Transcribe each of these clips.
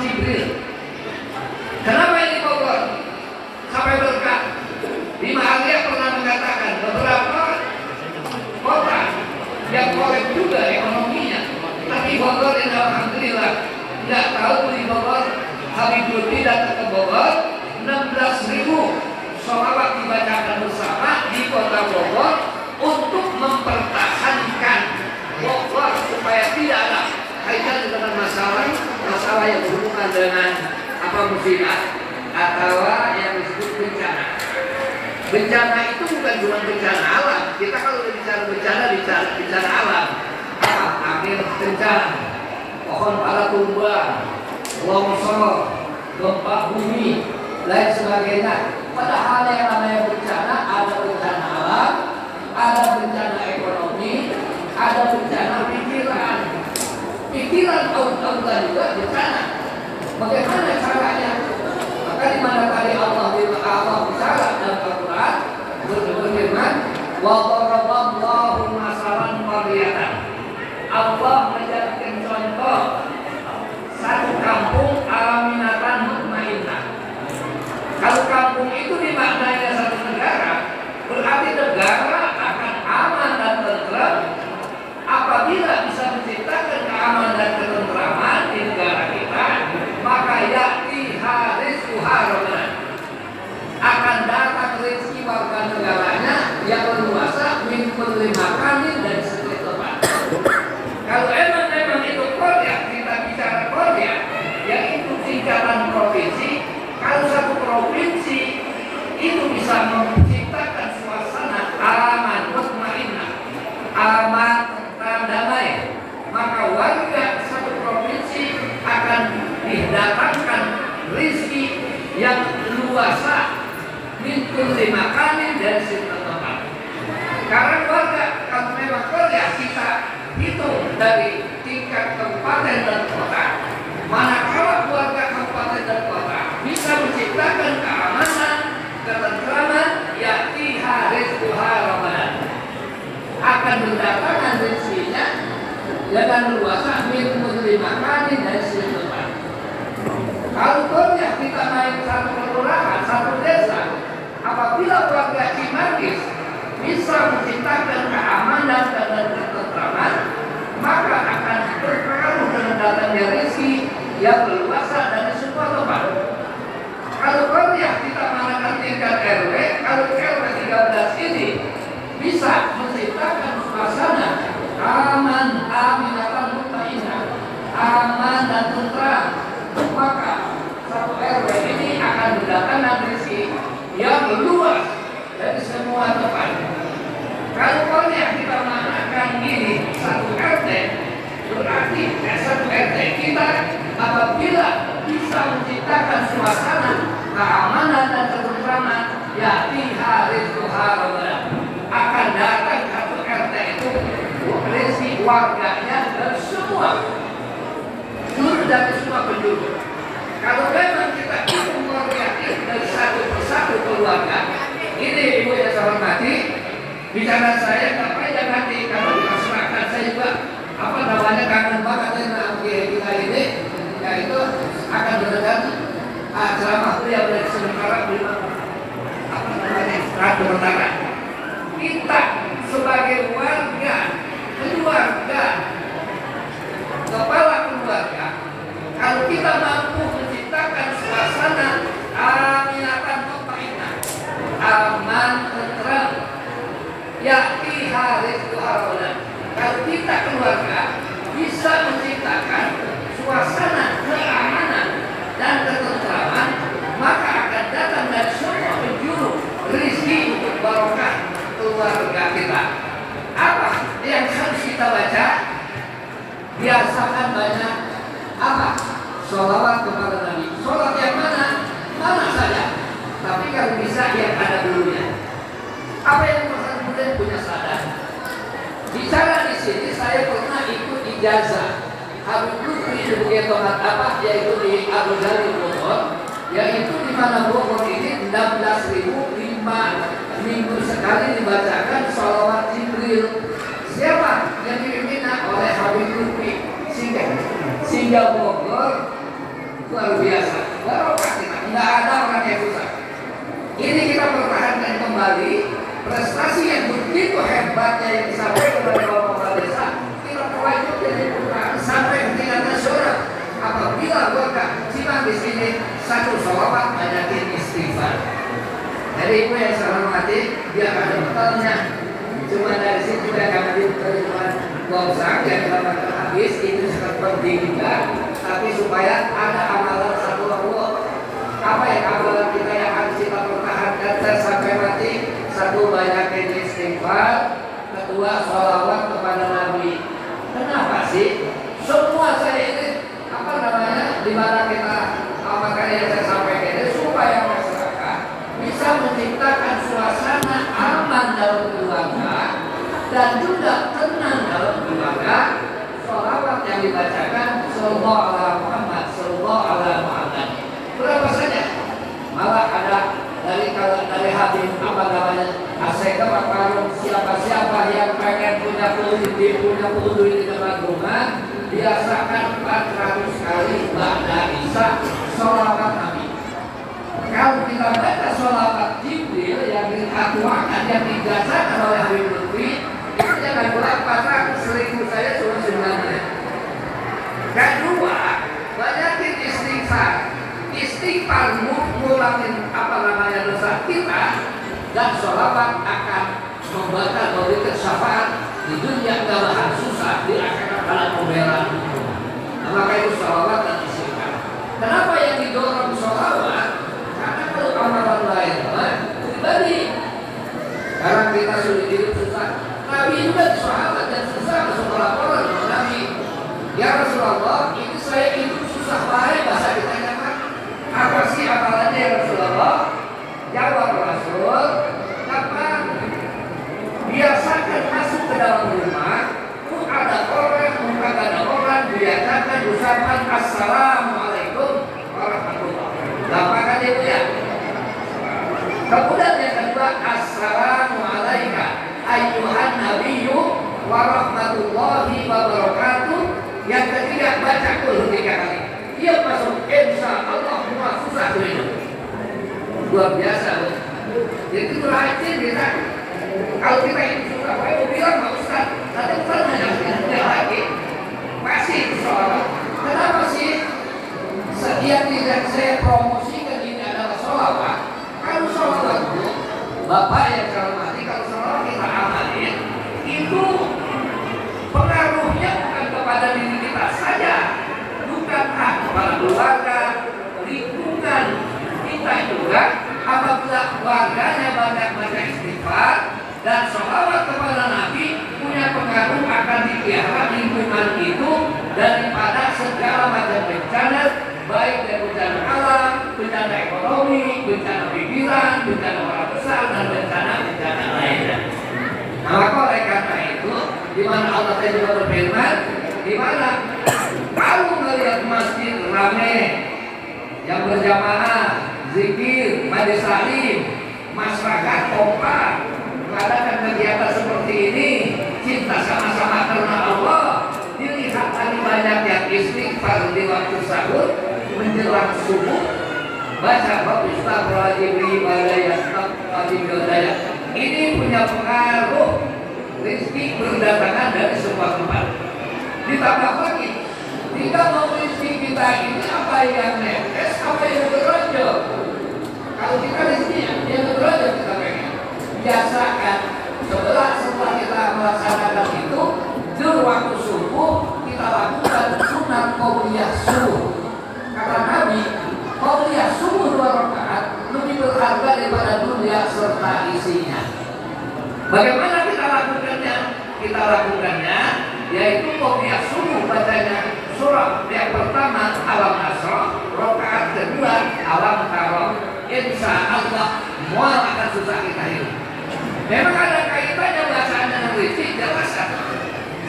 Jibril. Kenapa ini Bogor sampai berkah? Bima Arya pernah mengatakan beberapa kota yang kolek juga ekonominya, tapi Bogor ini alhamdulillah tidak tahu di Bogor. Habib Lutfi datang ke Bogor, 16.000 sholawat dibacakan bersama di kota Bogor untuk mempertahankan Bogor supaya tidak ada kaitan dengan masalah yang berhubungan dengan musibah atau yang disebut bencana. Bencana itu bukan cuma bencana alam. Kita kalau bicara bencana alam, angin kencang, pohon para tumbang, longsor, gempa bumi, lain sebagainya. Padahal yang namanya bencana, ada bencana alam, ada bencana ekonomi, ada bencana pikiran. Pikiran Allah juga bencana. Bagaimana caranya? Maka di mana tadi Allah bicara dalam Al-Quran berfirman, wa daraballahu masalan qaryatan. Allah menjadikan contoh satu kampung aminatan mutmainnah. Kalau kampung itu dimaknai satu negara, berarti negara akan aman dan tentram apabila bisa menciptakan keamanan dan ketentraman di negara kita. Maka yakti rizqu haraman, akan datang rezeki warga negaranya yang berluasa min kulli makanin dari setiap tempat. Kalau emang itu Korea, kita bicara Korea, yang itu tingkatan provinsi. Kalau satu provinsi itu bisa menciptakan suasana aman, mutmainnah, aman, tentram, damai, maka warga satu provinsi akan didatangkan rezeki yang luasa min kulli makanin dari setiap tempat. Karena warga kalau memang Korea kita hitung dari tingkat kabupaten dan kota, manakala warga kabupaten dan kota bisa menciptakan keamanan, ketentraman, yakti rizqu haraman, akan mendatangkan rezekinya dengan luasa min kulli makanin dari setiap tempat. Kalau Korea kita main satu kelurahan, satu desa, apabila warga Cimanggis bisa menciptakan keamanan dan ketentraman, maka akan berpengaruh dengan datangnya rezeki yang berluasa dari semua tempat. Kalau Korea kita manakan tingkat RW, kalau RW 13 ini bisa menciptakan suasana aman, aminatan mutmainnah, aman dan tentram, maka satu RW ini akan mendatangkan rezeki yang luas dari semua tempat. Kalau yang kita manakan ini satu RT, berarti satu RT kita apabila bisa menciptakan suasana keamanan dan ketentraman, yakti rizqu haraman, akan datang satu RT itu rezeki warganya dan semua dari semua penduduk. Kalau memang kita mengorientasi dari satu persatu keluarga, ini ibu yang saya hormati, bicara saya apa yang nanti kalau di masyarakat saya juga kangen banget dengan kita ini, yaitu akan mendengar ceramah beliau dari sementara Ratu Mentara. Kita sebagai warga, keluarga, kepala keluarga, kalau kita mampu menciptakan suasana aminatan mutmainnah, aman, tentram, yakti rizqu haraman. Kalau kita keluarga bisa menciptakan suasana keamanan dan ketentraman, maka akan datang dari semua penjuru rezeki untuk barokah keluarga kita. Apa yang harus kita baca? Biasakan banyak apa? Sholawat kepada Nabi. Sholat yang mana? Mana saja. Tapi kalau bisa yang ada dulunya. Apa yang kemudian punya sadar? Bicara di sini saya pernah ikut ijazah Habib Lutfi sebagai tohat apa, yaitu di Abu Dhabi Bogor, yaitu di mana Bogor ini 16.000 5 minggu sekali dibacakan sholawat Jibril. Siapa yang dipimpin oleh Habib Lutfi, sehingga Bogor luar biasa. Barokah kita, nggak ada orang yang susah. Ini kita pertahankan kembali prestasi yang begitu hebatnya yang disampaikan oleh Bapak Desa. Kita lanjutkan sampai ke tingkat nasional. Apabila berkah simak di sini satu sholawat banyakin istighfar. Jadi ibu yang saya hormati, dia ada bekalnya. Cuma dari sini juga karena cuma gosang yang dapat habis itu sangat penting juga. Tapi supaya ada amalan satu Allah. Apa yang amalan kita yang harus kita pertahankan sampai mati? Satu, banyakin istighfar. Kedua, sholawat kepada Nabi. Kenapa sih? Semua saya ini di mana kita makanya yang saya sampaikan ini supaya masyarakat bisa menciptakan suasana aman dalam keluarga dan juga tenang dalam keluarga. Sholawat yang dibacakan sallallahu ala Muhammad, sallallahu ala Muhammad. Berapa saja? Malah ada dari hadis Asyik Bakarun, siapa-siapa yang pengen punya duit di depan rumah, biasakan 400 kali ba'da isya sholawat Nabi. Kalau kita baca sholawat Jibril yang dikatuakan, yang digasakan oleh Habib Lutfi, itu jangan buat 400, selingkuh saya cuma 9. Kedua, banyakin istighfar. Istighfar ngulangin dosa kita, dan sholawat akan memberikan syafaat di dunia dalam susah, di akhirat dalam pembelaan. Nah, maka itu sholawat dan istighfar. Kenapa yang didorong sholawat? Karena kalau amalan lain pribadi. Sekarang kita sudah hidup susah. Nabi juga sahabat dan susah masuk laporan kepada Nabi. Ya Rasulullah, ini saya hidup susah banget, bahasa ditanya apa sih amalannya ya Rasulullah? Jawab Rasul, apa? Biasakan masuk ke dalam rumah, ada orang, biasakan ucapan Assalamualaikum warahmatullahi wabarakatuh. Lapakan itu ya. Kemudian yang kedua, Assalamualaikum ayyuhan nabiyyu warahmatullahi wabarakatuh. Yang ketiga, baca qul 3 kali. Dia masuk insya Allah semua susah itu. Luar biasa loh. Jadi itu rajin kita. Kalau kita itu suka, saya bilang Pak Ustaz, nanti Ustaz hanya lagi masih itu sholawat. Kenapa sih? Setiap tidak saya promosikan ini adalah sholawat. Kalau sholawat itu, Bapak yang saya hormati, kalau sholawat kita amalin, itu pengaruhnya bukan kepada diri kita saja, bukan kepada keluarga, lingkungan kita juga. Apabila warganya banyak istighfar dan sholawat kepada Nabi, punya pengaruh akan dipelihara lingkungan itu daripada segala macam bencana, baik dari bencana alam, bencana ekonomi, bencana pikiran, bencana orang besar, dan bencana lainnya. Nah, maka oleh karena itu, di mana Allah juga berfirman, di mana kalau melihat masjid ramai, yang berjamaah, zikir, majlis taklim, masyarakat kompak, mengadakan kegiatan seperti ini, cinta sama-sama karena Allah, dilihat lagi banyak yang istighfar di waktu sahur, menjelang subuh, baca Astagfirullahaladzim Astagfirullahaladzim. Ini punya pengaruh rezeki berdatangan dari sebuah tempat. Ditambah lagi, tidak mau rezeki kita ini apa yang netes, apa yang beronjol. Kalau kita rezekinya yang beronjol kita pengen. Biasakan setelah kita melaksanakan itu, di waktu subuh kita lakukan sunat qabliyah subuh. Kata Nabi, qabliyah subuh 2 rakaat lebih berharga daripada dunia serta isinya. Bagaimana kita lakukannya? Kita lakukannya yaitu qabliyah subuh, bacanya surah yang pertama Al-Asr, rakaat kedua Al-Taroh. Insya Allah mual akan susah kita hidup. Memang ada kaitannya bahasanya dengan rezeki, jelas kan?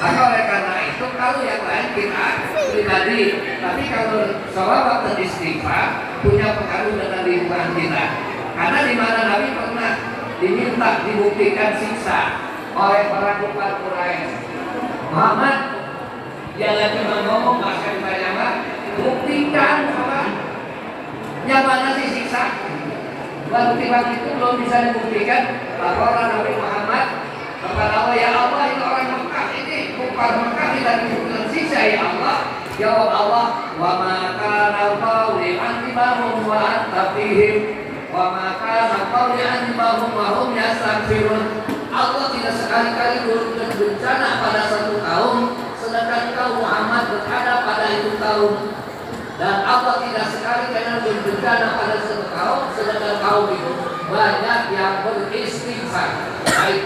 Maka oleh karena itu kalau yang lain kita pribadi, tapi kalau sholawat dan istighfar punya pengaruh dengan lingkungan kita. Karena di mana Nabi pernah diminta dibuktikan siksa oleh para kufar Quraisy. Muhammad, dia lagi ngomong bahasa Ibrani, buktikan Yang mana sih siksa? Waktu itu belum bisa dibuktikan bahwa Nabi Muhammad kepada Allah, ya Allah, ini orang Mekah ini kufar Mekah tidak dibuktikan siksa ya Allah. Jawab Allah, wa ma kana qawli antibahum wa anta fihim wa ma kana qawli antibahum wa hum yastaghfirun. Allah tidak sekali-kali turunkan bencana pada satu kaum sedangkan kaum Muhammad berada pada itu kaum, dan Allah tidak sekali-kali bencana pada satu kaum sedangkan kaum itu banyak yang beristighfar. Baik.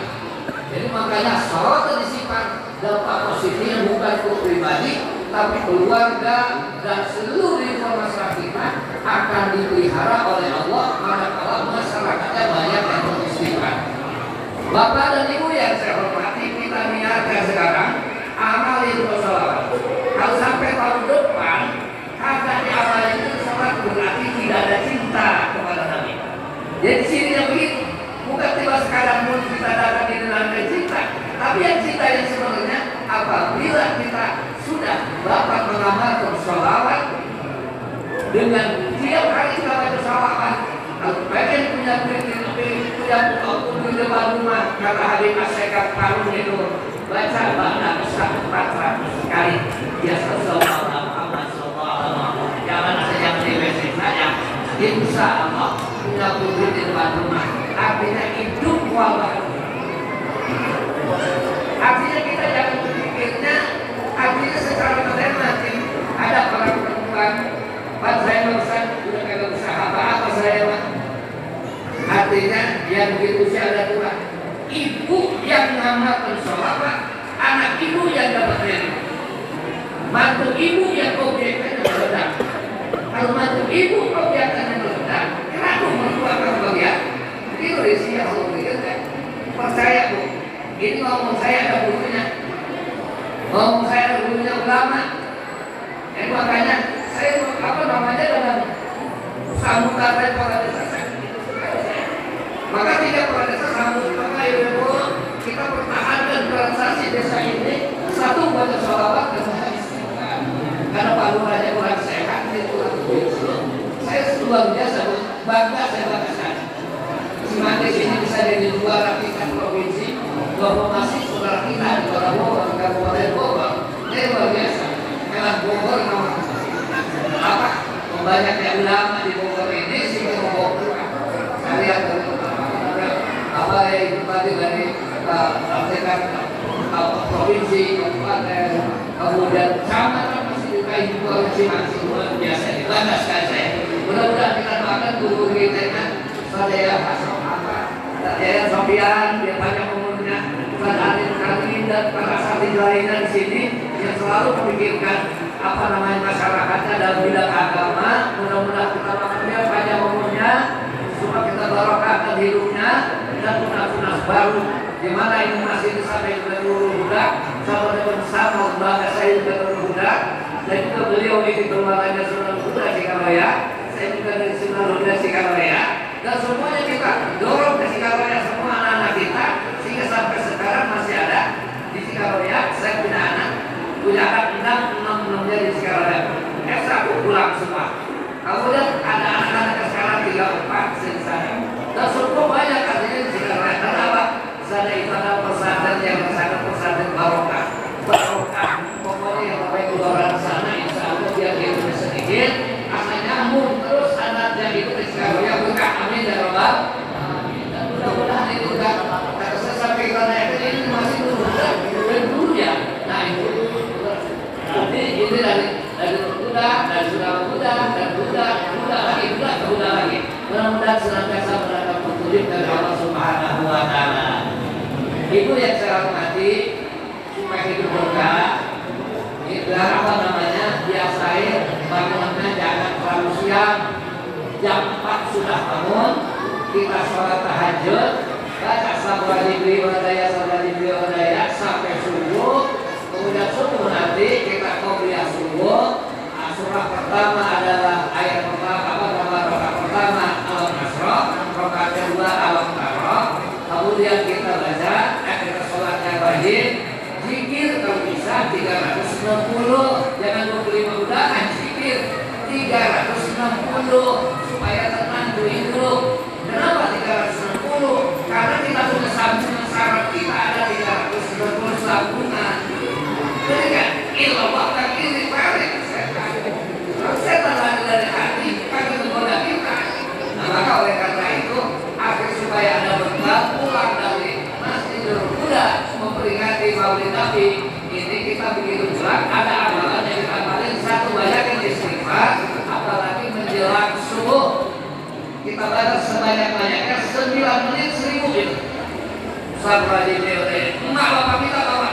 Jadi makanya salat disifat dampak positifnya bukan untuk pribadi, tapi keluarga dan seluruh masyarakat kita akan dipelihara oleh Allah manakala masyarakatnya banyak yang beristighfar. Bapak dan Ibu yang saya hormati, kita niatkan sekarang amal itu sholawat. Kalau sampai tahun depan kagak diamalin itu sholat, berarti tidak ada cinta kepada Nabi. Jadi sininya begitu. Bukan tiba sekarang pun kita datang di dalam cinta, tapi yang cinta yang sebenarnya apabila kita sudah dapat mengamalkan sholawat dengan tiap hari kita baca sholawat. Kalau pengen punya di depan rumah, kata Habib Asyikab Karun itu baca ba'da 400 kali. Biasa sallallahu Muhammad sallallahu alaihi wasallam. Jangan saja di saya. Insya Allah punya putri di depan rumah. Artinya hidup wabah. Artinya kita jangan berpikirnya artinya secara matematik. Ada orang perempuan, Pak saya barusan sudah kagak usaha apa saya Pak. Artinya yang begitu saya ada tua. Ibu yang mengamalkan sholawat, anak ibu yang dapat rela. Mantu ibu yang objeknya meledak. Kalau mantu ibu objeknya meledak, kenapa mertua akan bagian? Itu risiko Allah berikan kan? Percaya Bu, ini ngomong saya ada bukunya. Ngomong saya ada bukunya ulama. Makanya saya apa namanya dalam sambutan para desa saya. Maka tidak pada desa sambut maka ibu kita pertahankan transaksi desa ini. Satu baca sholawat dan baca istighfar. Karena Pak Lurahnya kurang sehat itu saya luar biasa bangga saya bangga sekali. Cimanggis ini bisa jadi juara tingkat provinsi, masih saudara kita di Kota Bogor, Kabupaten Bogor. Ini luar biasa. Memang Bogor nama apa? Banyak yang ulama di Bogor ini sih Bogor. Saya lihat apa yang tadi dari tingkat provinsi, kabupaten, kemudian kecamatan masih juga ibu Cimanggis luar biasa. Bangga sekali saya. Mudah-mudahan kita doakan guru kita kan saya Hasan saya Sofian, dia banyak umurnya, Ustaz Adil Karim dan para sahabat lainnya di sini yang selalu memikirkan apa namanya masyarakatnya dalam bidang agama. Mudah-mudahan kita makannya panjang umurnya, supaya kita barokahkan hidupnya dan tunas-tunas baru. Di mana ini masih sampai ke budak, sama dengan sama lembaga saya juga budak, dan juga beliau di keluarganya Sunan Buddha Cikaraya, saya juga dari Sunan Buddha Cikaraya. Dan semuanya kita dorong ke Cikaraya semua anak-anak kita sehingga sampai sekarang masih ada di Cikaraya. Saya punya anak 6-6-nya di Cikaraya. S1 pulang semua. Kemudian ada anak-anak sekarang 3-4 di sana. Dan semua banyak artinya di Cikaraya. Kenapa? Sana itu ada pesantren yang sangat pesantren barokah. Barokah. Pokoknya yang sampai keluaran sana insya Allah dia hidup sedikit. Akan nyambung terus anaknya itu di Cikaraya berkah. Amin ya Rabbal. Dan mudah-mudahan itu kan saya sampaikan ini masih dulu ya. Nah itu ini dari Buddha, dari Sunan Buddha, dan Buddha lagi. Mudah-mudahan senantiasa mendapat petunjuk dari Allah Subhanahu Wa Taala. Itu yang saya hormati supaya hidup berkah. Itu apa namanya biasain bangunnya jangan terlalu siang. Jam 4 sudah bangun, kita sholat tahajud, baca sabra Jibril wadaya sampai subuh. Kemudian subuh nanti kita qobliyah subuh. Surah pertama adalah ayat pertama rakaat pertama Al-Nasr, rakaat kedua Al-Baqarah. Kemudian kita baca kita sholat yang wajib, zikir kalau bisa 360, jangan 25 udahan, zikir 360 itu. Kenapa 360? Karena kita punya sambungan syarat kita ada 390 sambungan. Jadi kan, ilmu kan ini balik setan lari dari hati karena menggoda kita. Nah maka oleh karena itu agar supaya Anda bekal pulang dari Masjidil Huda memperingati Maulid Nabi ini, kita begitu pulang ada amalan yang kita paling satu banyakin istighfar, apalagi menjelang subuh kita baca sebanyak-banyaknya 9 menit 1000 itu. Sampai di emak bapak kita bawa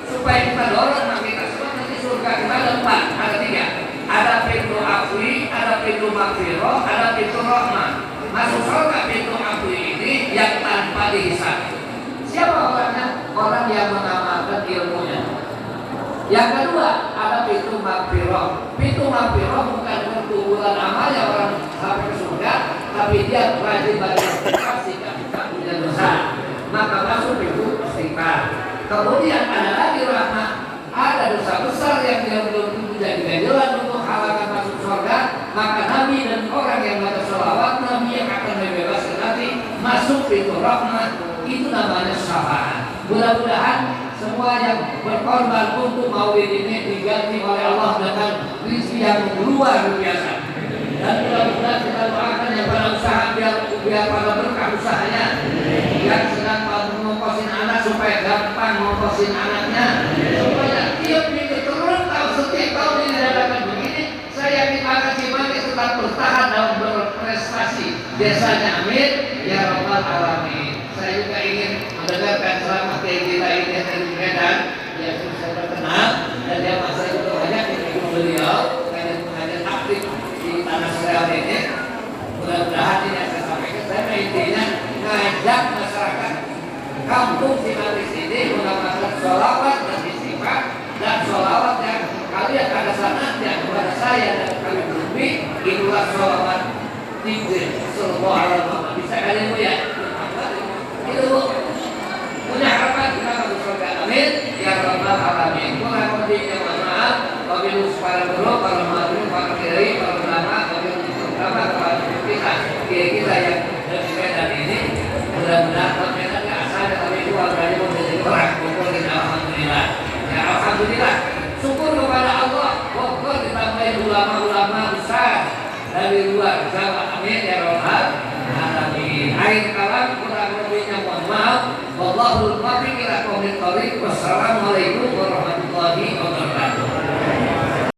supaya kita dorong emak kita semua nanti surga kita ada 4, ada 3. Ada pintu afwi, ada pintu maghfirah, ada pintu rahmah. Masuk surga pintu afwi ini yang tanpa dihisab. Siapa orangnya? Orang yang mengamalkan ilmunya. Yang kedua, ada pintu maghfirah. Pintu maghfirah bukan pertumbuhan amalnya orang sampai ke surga, tapi dia rajin beristighfar sehingga tidak punya dosa. Maka masuk pintu istighfar. Kemudian ada lagi rahmah. Ada dosa besar yang dia belum jadi ganjaran untuk halangan masuk surga, maka Nabi dan orang yang baca sholawat Nabi yang akan membebaskan nanti masuk pintu rahmat. Itu namanya syafaat. Mudah-mudahan semua yang berkorban untuk maulid ini diganti oleh Allah dengan rezeki yang luar biasa. Dan mudah-mudahan kita doakan yang pada usaha biar pada berkah usahanya, yang sedang ngongkosin anak supaya gampang ngongkosin anaknya, supaya tiap minggu turun tahu setiap tahun ini diadakan begini. Saya yakin akan Cimahi tetap bertahan dalam berprestasi desanya, amin ya rabbal alamin. Saya juga ingin mendengarkan ceramah kita ini dari Medan yang sudah terkenal dan dia masa itu banyak yang beliau dan mengajar aktif di tanah Sereal ini. Mudah-mudahan ini akan sampaikan. Saya intinya ngajak masyarakat kampung Cimahi ini mengamalkan sholawat dan istighfar, dan sholawat yang kalian ada sanadnya kepada saya dan kalian berlebih, itulah sholawat Jibril sallallahu alaihi wasallam. Bisa kalian ya? Itu punya harapan kita masuk surga, amin ya rabbal alamin. Kurang lebihnya mohon maaf. Wabillahi para guru, para muallim, para kiai, para ulama, para kita yang dari Medan ini, mudah-mudahan Medan nggak asal tapi itu warganya mau menjadi perang. Kumpulin alhamdulillah. Ya alhamdulillah. Syukur kepada Allah. Syukur ditambahin ulama-ulama besar dari luar Jawa, amin ya rabbal alamin. Akhir kalam, kurang lebihnya mohon maaf. Wallahul muwaffiq ila aqwamit thoriq. Wassalamualaikum warahmatullahi wabarakatuh.